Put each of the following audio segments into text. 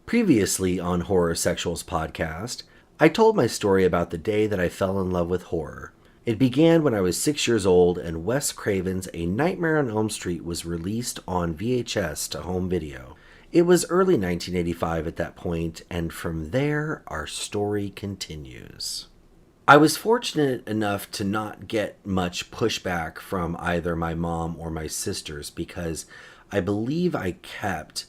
Previously on Horror Sexuals podcast, I told my story about the day that I fell in love with horror. It began when I was 6 years old and Wes Craven's A Nightmare on Elm Street was released on VHS to home video. It was early 1985 at that point, and from there, our story continues. I was fortunate enough to not get much pushback from either my mom or my sisters because I believe I kept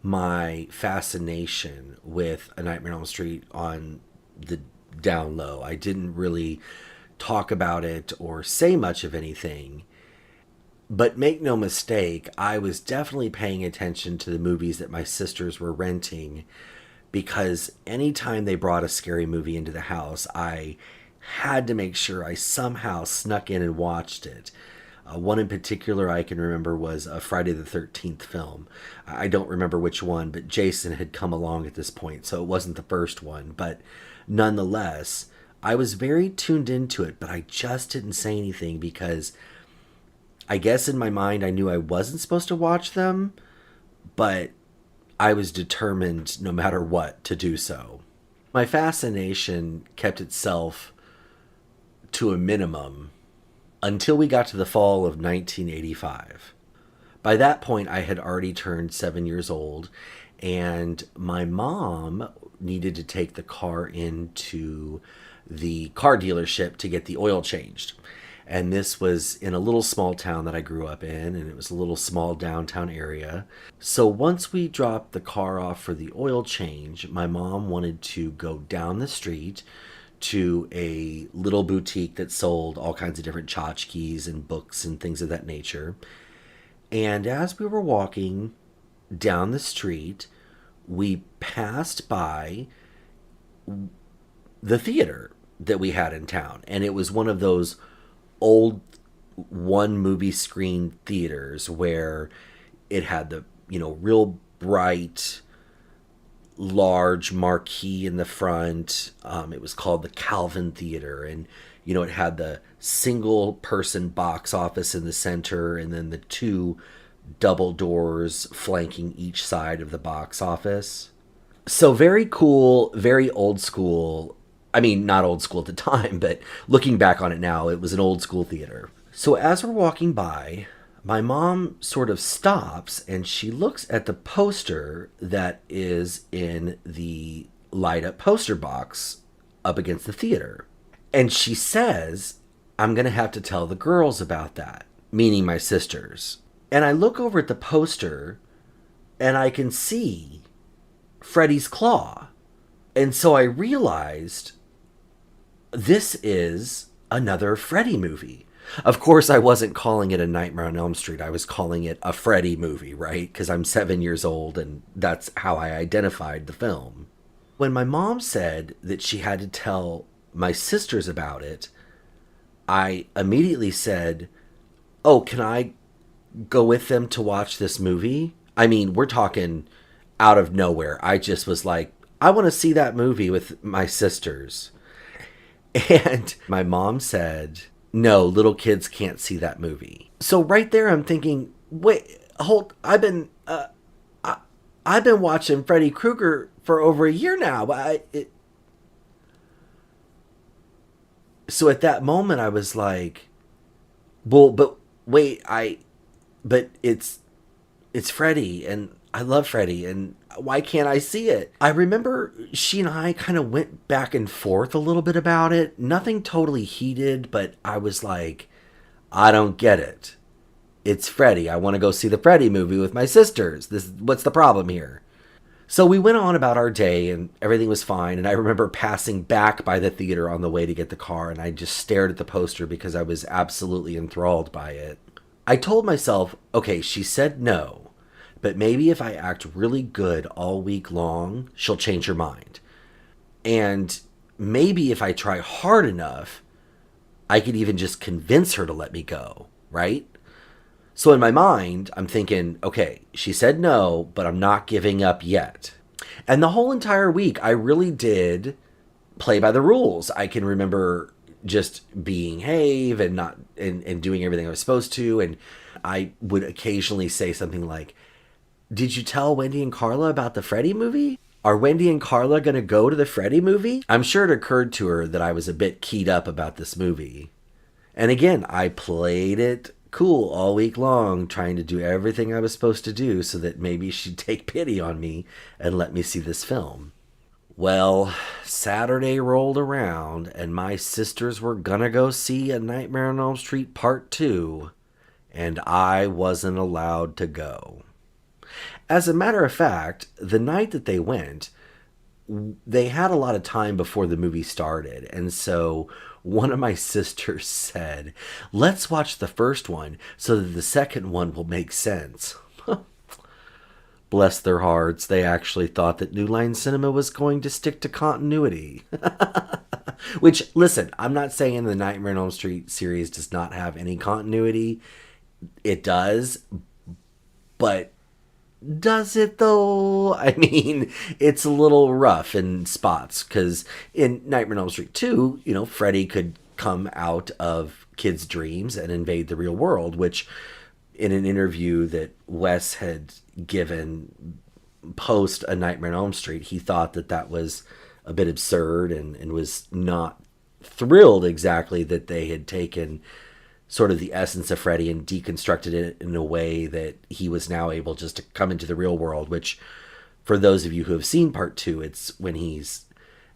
my fascination with A Nightmare on Elm Street on the down low. I didn't really talk about it or say much of anything. But make no mistake, I was definitely paying attention to the movies that my sisters were renting because anytime they brought a scary movie into the house, I had to make sure I somehow snuck in and watched it. One in particular I can remember was a Friday the 13th film. I don't remember which one, but Jason had come along at this point, so it wasn't the first one. But nonetheless, I was very tuned into it, but I just didn't say anything because I guess in my mind I knew I wasn't supposed to watch them, but I was determined no matter what to do so. My fascination kept itself to a minimum until we got to the fall of 1985. By that point, I had already turned 7 years old, and my mom needed to take the car into the car dealership to get the oil changed. And this was in a little small town that I grew up in, and it was a little small downtown area. So once we dropped the car off for the oil change, my mom wanted to go down the street to a little boutique that sold all kinds of different tchotchkes and books and things of that nature. And as we were walking down the street, we passed by the theater that we had in town. And it was one of those old one movie screen theaters where it had the, real bright, large marquee in the front. It was called the Calvin Theater, and it had the single person box office in the center and then the two double doors flanking each side of the box office. So very cool, very old school. I mean, not old school at the time, but looking back on it now, it was an old school theater. So as we're walking by, my mom sort of stops and she looks at the poster that is in the light up poster box up against the theater. And she says, "I'm going to have to tell the girls about that," meaning my sisters. And I look over at the poster and I can see Freddy's claw. And so I realized this is another Freddy movie. Of course, I wasn't calling it A Nightmare on Elm Street. I was calling it a Freddy movie, right? Because I'm 7 years old, and that's how I identified the film. When my mom said that she had to tell my sisters about it, I immediately said, "Oh, can I go with them to watch this movie?" I mean, we're talking out of nowhere. I just was like, I want to see that movie with my sisters. And my mom said, "No, little kids can't see that movie." So right there, I'm thinking, wait, hold. I've been watching Freddy Krueger for over a year now. So at that moment, I was like, "Well, but wait, but it's Freddy, and I love Freddy, and why can't I see it?" I remember she and I kind of went back and forth a little bit about it. Nothing totally heated, but I was like, I don't get it. It's Freddy. I want to go see the Freddy movie with my sisters. What's the problem here? So we went on about our day and everything was fine. And I remember passing back by the theater on the way to get the car, and I just stared at the poster because I was absolutely enthralled by it. I told myself, okay, she said no. But maybe if I act really good all week long, she'll change her mind. And maybe if I try hard enough, I could even just convince her to let me go, right? So in my mind, I'm thinking, okay, she said no, but I'm not giving up yet. And the whole entire week, I really did play by the rules. I can remember just behave and not and doing everything I was supposed to. And I would occasionally say something like, "Did you tell Wendy and Carla about the Freddy movie?" Are Wendy and Carla going to go to the Freddy movie? I'm sure it occurred to her that I was a bit keyed up about this movie. And again, I played it cool all week long, trying to do everything I was supposed to do so that maybe she'd take pity on me and let me see this film. Well, Saturday rolled around and my sisters were gonna go see A Nightmare on Elm Street Part 2, and I wasn't allowed to go. As a matter of fact, the night that they went, they had a lot of time before the movie started. And so one of my sisters said, let's watch the first one so that the second one will make sense. Bless their hearts, they actually thought that New Line Cinema was going to stick to continuity. Which, listen, I'm not saying the Nightmare on Elm Street series does not have any continuity. It does, but does it though? I mean, it's a little rough in spots because in Nightmare on Elm Street 2, Freddy could come out of kids' dreams and invade the real world, which in an interview that Wes had given post A Nightmare on Elm Street, he thought that was a bit absurd and was not thrilled exactly that they had taken sort of the essence of Freddy and deconstructed it in a way that he was now able just to come into the real world, which for those of you who have seen part 2, it's when he's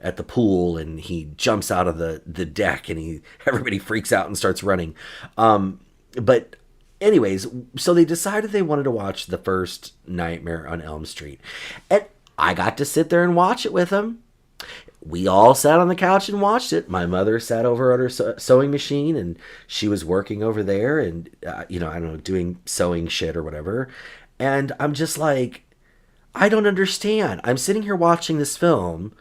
at the pool and he jumps out of the deck and everybody freaks out and starts running. But anyways, so they decided they wanted to watch the first Nightmare on Elm Street. And I got to sit there and watch it with them. We all sat on the couch and watched it. My mother sat over at her sewing machine and she was working over there and, I don't know, doing sewing shit or whatever. And I'm just like, I don't understand. I'm sitting here watching this film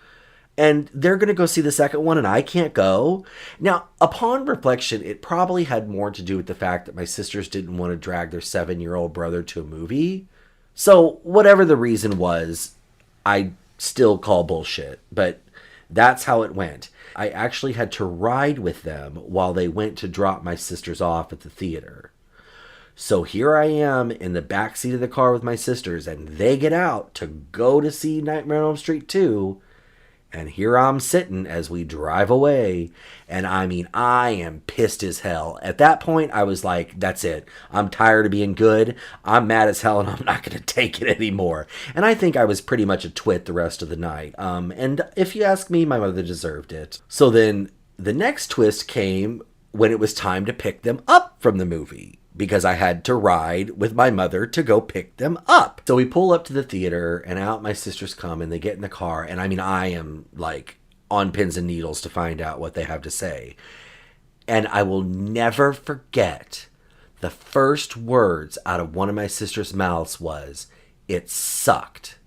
and they're going to go see the second one and I can't go. Now, upon reflection, it probably had more to do with the fact that my sisters didn't want to drag their 7-year-old brother to a movie. So whatever the reason was, I still call bullshit. But that's how it went. I actually had to ride with them while they went to drop my sisters off at the theater. So here I am in the back seat of the car with my sisters, and they get out to go to see Nightmare on Elm Street 2. And here I'm sitting as we drive away. And I mean, I am pissed as hell. At that point, I was like, that's it. I'm tired of being good. I'm mad as hell and I'm not going to take it anymore. And I think I was pretty much a twit the rest of the night. And if you ask me, my mother deserved it. So then the next twist came when it was time to pick them up from the movie, because I had to ride with my mother to go pick them up. So we pull up to the theater and out my sisters come and they get in the car. And I mean, I am like on pins and needles to find out what they have to say. And I will never forget the first words out of one of my sisters' mouths was, "It sucked."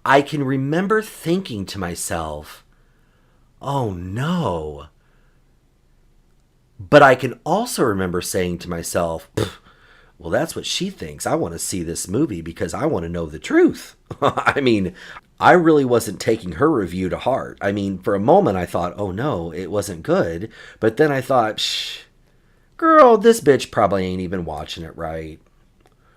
I can remember thinking to myself, oh no. But I can also remember saying to myself, well, that's what she thinks. I want to see this movie because I want to know the truth. I mean, I really wasn't taking her review to heart. I mean, for a moment I thought, oh no, it wasn't good. But then I thought, girl, this bitch probably ain't even watching it right.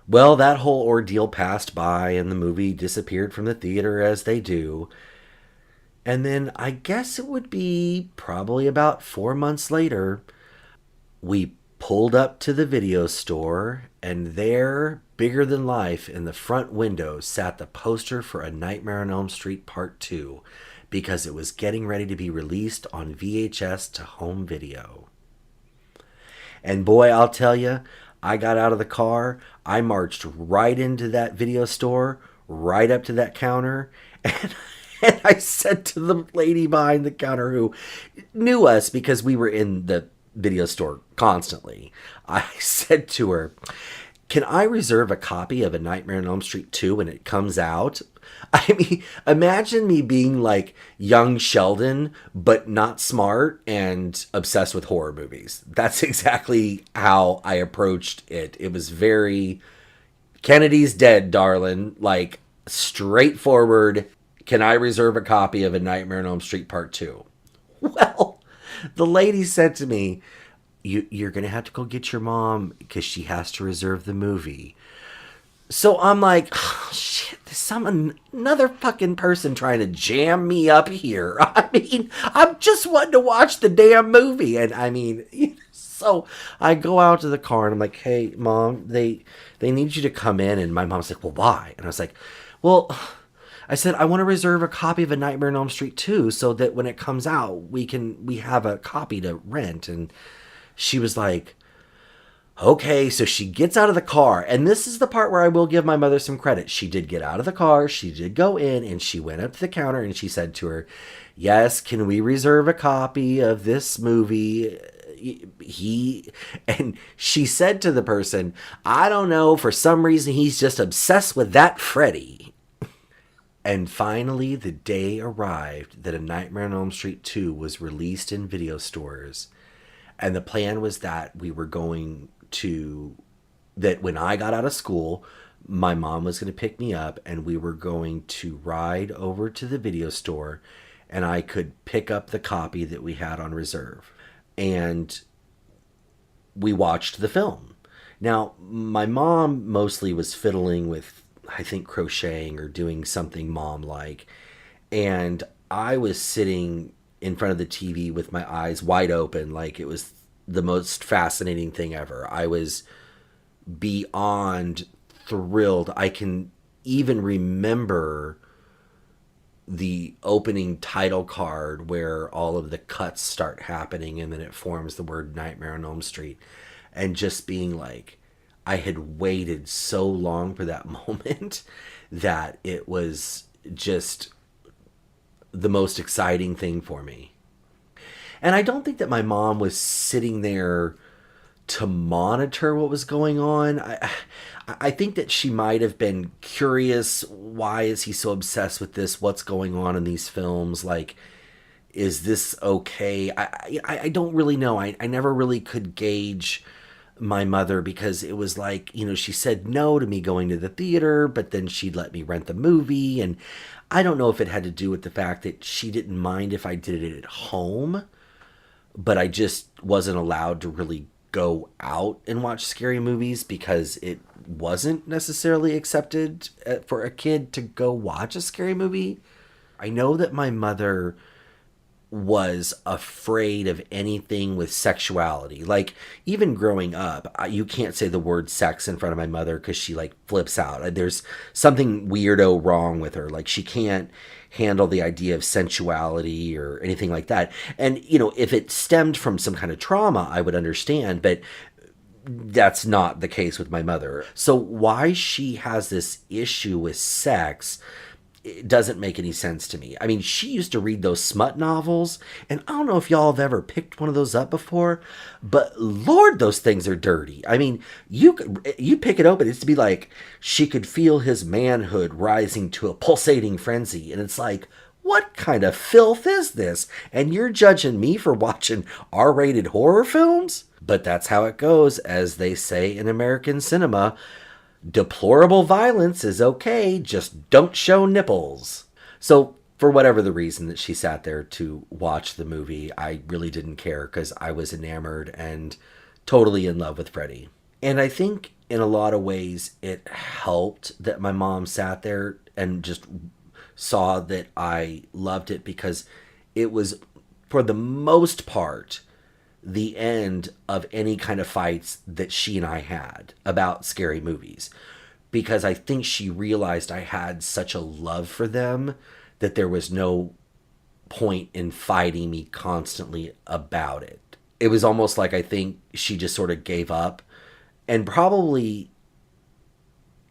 Well, that whole ordeal passed by and the movie disappeared from the theater as they do. And then I guess it would be probably about 4 months later, we pulled up to the video store, and there, bigger than life, in the front window sat the poster for A Nightmare on Elm Street Part 2, because it was getting ready to be released on VHS to home video. And boy, I'll tell you, I got out of the car, I marched right into that video store, right up to that counter, and I said to the lady behind the counter who knew us because we were in the video store constantly, I said to her, can I reserve a copy of A Nightmare on Elm Street 2 when it comes out? I mean, imagine me being like young Sheldon, but not smart and obsessed with horror movies. That's exactly how I approached it. It was very, Kennedy's dead, darling. Like, straightforward, can I reserve a copy of A Nightmare on Elm Street Part 2? Well, the lady said to me, you're going to have to go get your mom because she has to reserve the movie. So I'm like, oh, shit, there's another fucking person trying to jam me up here. I mean, I'm just wanting to watch the damn movie. And I mean, so I go out to the car and I'm like, hey, mom, they need you to come in. And my mom's like, well, why? And I was like, well, I said, I want to reserve a copy of A Nightmare on Elm Street 2 so that when it comes out, we have a copy to rent. And she was like, okay, so she gets out of the car, and this is the part where I will give my mother some credit. She did get out of the car, she did go in, and she went up to the counter and she said to her, yes, can we reserve a copy of this movie? And she said to the person, I don't know, for some reason he's just obsessed with that Freddy. And finally, the day arrived that A Nightmare on Elm Street 2 was released in video stores. And the plan was that that when I got out of school, my mom was going to pick me up and we were going to ride over to the video store and I could pick up the copy that we had on reserve. And we watched the film. Now, my mom mostly was fiddling with, I think, crocheting or doing something mom-like. And I was sitting in front of the TV with my eyes wide open like it was the most fascinating thing ever. I was beyond thrilled. I can even remember the opening title card where all of the cuts start happening and then it forms the word Nightmare on Elm Street. And just being like, I had waited so long for that moment that it was just the most exciting thing for me. And I don't think that my mom was sitting there to monitor what was going on. I think that she might have been curious. Why is he so obsessed with this? What's going on in these films? Like, is this okay? I don't really know. I never really could gauge my mother because it was like, she said no to me going to the theater, but then she'd let me rent the movie. And I don't know if it had to do with the fact that she didn't mind if I did it at home, but I just wasn't allowed to really go out and watch scary movies because it wasn't necessarily accepted for a kid to go watch a scary movie. I know that my mother was afraid of anything with sexuality. Like, even growing up, you can't say the word sex in front of my mother because she like flips out. There's something weirdo wrong with her. Like, she can't handle the idea of sensuality or anything like that. And if it stemmed from some kind of trauma, I would understand, but that's not the case with my mother. So why she has this issue with sex, it doesn't make any sense to me. I mean, she used to read those smut novels, and I don't know if y'all have ever picked one of those up before, but Lord, those things are dirty. I mean, you pick it open, it's to be like, she could feel his manhood rising to a pulsating frenzy, and it's like, what kind of filth is this? And you're judging me for watching R-rated horror films? But that's how it goes, as they say in American cinema. Deplorable violence is okay, just don't show nipples. So, for whatever the reason that she sat there to watch the movie, I really didn't care because I was enamored and totally in love with Freddy. And I think in a lot of ways it helped that my mom sat there and just saw that I loved it because it was, for the most part, the end of any kind of fights that she and I had about scary movies, because I think she realized I had such a love for them that there was no point in fighting me constantly about it. It was almost like I think she just sort of gave up, and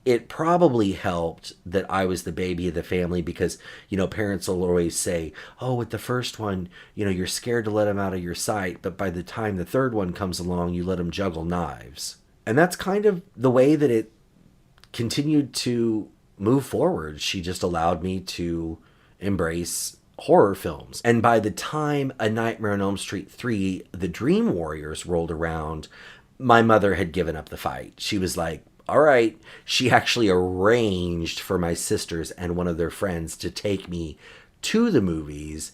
it probably helped that I was the baby of the family because, parents will always say, oh, with the first one, you're scared to let him out of your sight, but by the time the third one comes along, you let him juggle knives. And that's kind of the way that it continued to move forward. She just allowed me to embrace horror films. And by the time A Nightmare on Elm Street 3, The Dream Warriors rolled around, my mother had given up the fight. She was like, all right. She actually arranged for my sisters and one of their friends to take me to the movies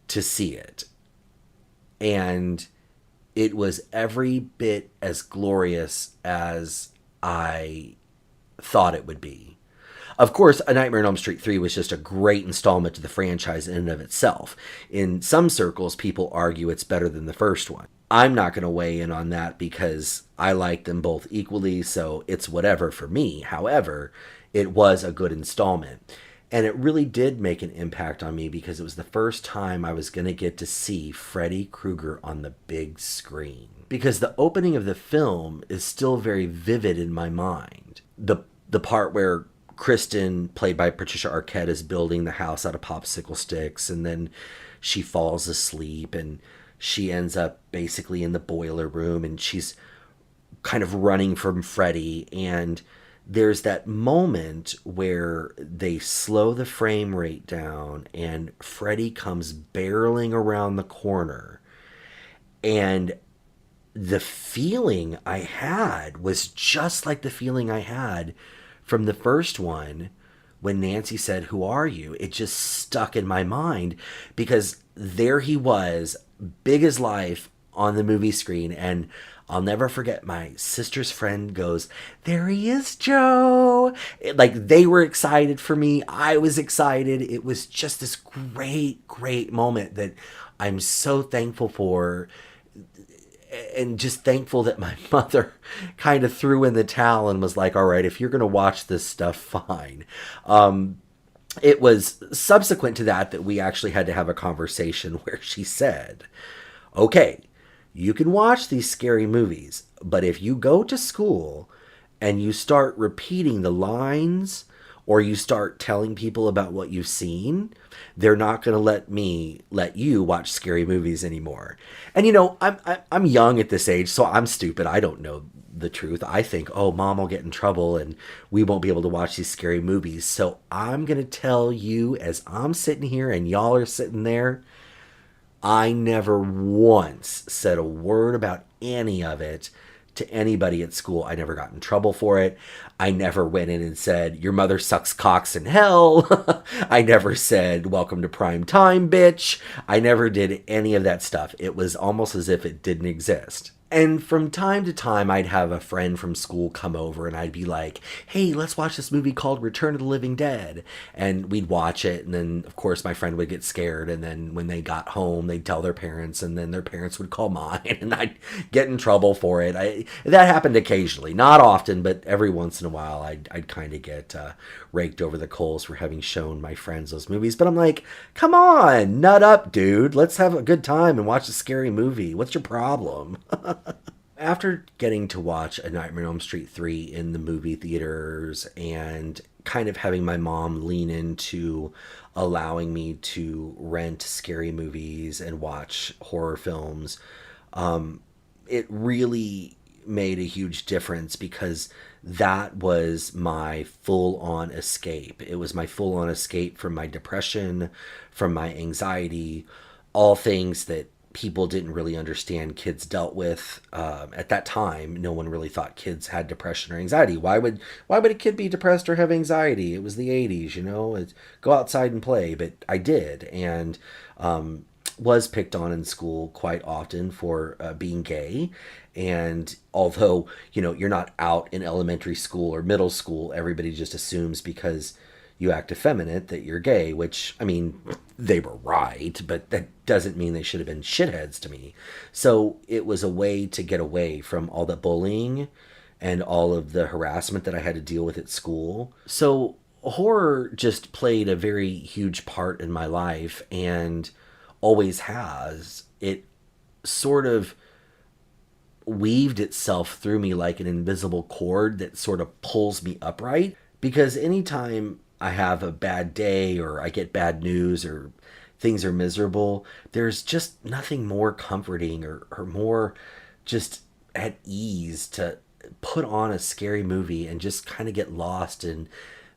to see it. And it was every bit as glorious as I thought it would be. Of course, A Nightmare on Elm Street 3 was just a great installment to the franchise in and of itself. In some circles, people argue it's better than the first one. I'm not going to weigh in on that because I like them both equally, so it's whatever for me. However, it was a good installment. And it really did make an impact on me because it was the first time I was going to get to see Freddy Krueger on the big screen. Because the opening of the film is still very vivid in my mind. The part where Kristen, played by Patricia Arquette, is building the house out of popsicle sticks, and then she falls asleep, and she ends up basically in the boiler room, and she's kind of running from Freddy, and there's that moment where they slow the frame rate down, and Freddy comes barreling around the corner, and the feeling I had was just like the feeling I had from the first one when Nancy said, "Who are you?" It just stuck in my mind because there he was, big as life on the movie screen. And I'll never forget, my sister's friend goes, "There he is, Joe." Like, they were excited for me. I was excited. It was just this great, great moment that I'm so thankful for. And just thankful that my mother kind of threw in the towel and was like, "All right, if you're going to watch this stuff, fine." It was subsequent to that we actually had to have a conversation where she said, "Okay, you can watch these scary movies, but if you go to school and you start repeating the lines or you start telling people about what you've seen, they're not going to let you watch scary movies anymore." And I'm young at this age, so I'm stupid. I don't know the truth. I think, "Oh, mom will get in trouble and we won't be able to watch these scary movies." So I'm going to tell you, as I'm sitting here and y'all are sitting there, I never once said a word about any of it to anybody at school. I never got in trouble for it. I never went in and said, "Your mother sucks cocks in hell." I never said, "Welcome to prime time, bitch." I never did any of that stuff. It was almost as if it didn't exist. And from time to time, I'd have a friend from school come over and I'd be like, "Hey, let's watch this movie called Return of the Living Dead." And we'd watch it. And then, of course, my friend would get scared. And then when they got home, they'd tell their parents. And then their parents would call mine. And I'd get in trouble for it. That happened occasionally. Not often, but every once in a while, I'd kind of get raked over the coals for having shown my friends those movies. But I'm like, come on, nut up, dude. Let's have a good time and watch a scary movie. What's your problem? After getting to watch A Nightmare on Elm Street 3 in the movie theaters and kind of having my mom lean into allowing me to rent scary movies and watch horror films, it really made a huge difference because that was my full-on escape. It was my full-on escape from my depression, from my anxiety, all things that people didn't really understand kids dealt with. At that time, no one really thought kids had depression or anxiety. Why would a kid be depressed or have anxiety? It was the 80s, go outside and play. But I did, and was picked on in school quite often for being gay. And although, you're not out in elementary school or middle school, everybody just assumes because you act effeminate that you're gay, which, I mean, they were right, but that doesn't mean they should have been shitheads to me. So it was a way to get away from all the bullying and all of the harassment that I had to deal with at school. So horror just played a very huge part in my life and always has. It sort of weaved itself through me like an invisible cord that sort of pulls me upright, because anytime I have a bad day or I get bad news or things are miserable, there's just nothing more comforting or more just at ease to put on a scary movie and just kind of get lost in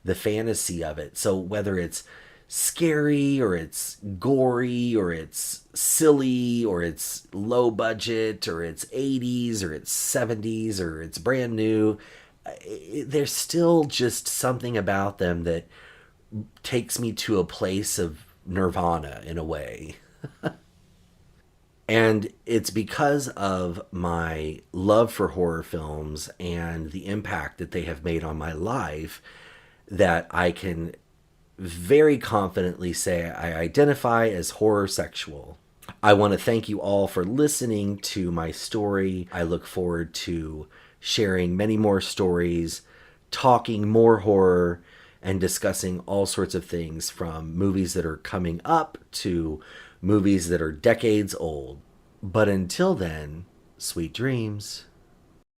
the fantasy of it. So whether it's scary or it's gory or it's silly or it's low budget or it's 80s or it's 70s or it's brand new, there's still just something about them that takes me to a place of nirvana in a way. And it's because of my love for horror films and the impact that they have made on my life that I can very confidently say I identify as horror sexual. I want to thank you all for listening to my story. I look forward to sharing many more stories, talking more horror, and discussing all sorts of things from movies that are coming up to movies that are decades old. But until then, sweet dreams.